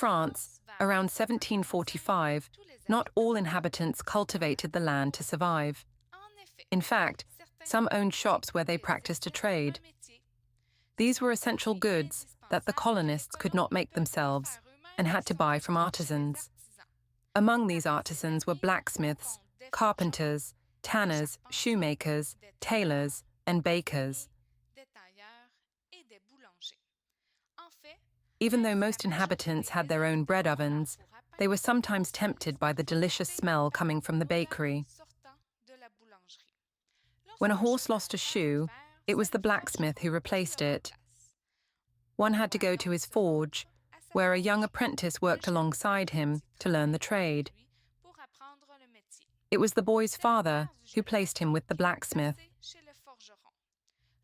France, around 1745, not all inhabitants cultivated the land to survive. In fact, some owned shops where they practiced a trade. These were essential goods that the colonists could not make themselves and had to buy from artisans. Among these artisans were blacksmiths, carpenters, tanners, shoemakers, tailors, and bakers. Even though most inhabitants had their own bread ovens, they were sometimes tempted by the delicious smell coming from the bakery. When a horse lost a shoe, it was the blacksmith who replaced it. One had to go to his forge, where a young apprentice worked alongside him to learn the trade. It was the boy's father who placed him with the blacksmith.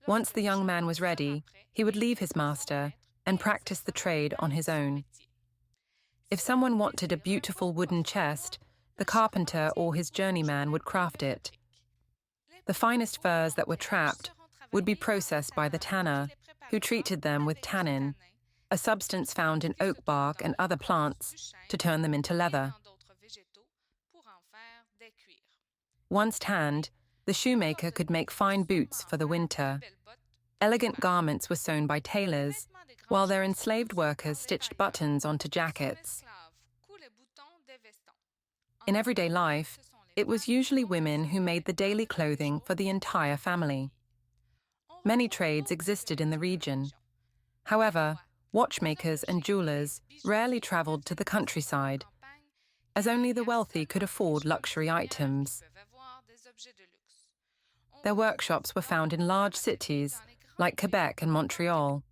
Once the young man was ready, he would leave his master and practice the trade on his own. If someone wanted a beautiful wooden chest, the carpenter or his journeyman would craft it. The finest furs that were trapped would be processed by the tanner, who treated them with tannin, a substance found in oak bark and other plants, to turn them into leather. Once tanned, the shoemaker could make fine boots for the winter. Elegant garments were sewn by tailors, while their enslaved workers stitched buttons onto jackets. In everyday life, it was usually women who made the daily clothing for the entire family. Many trades existed in the region. However, watchmakers and jewelers rarely traveled to the countryside, as only the wealthy could afford luxury items. Their workshops were found in large cities like Quebec and Montreal.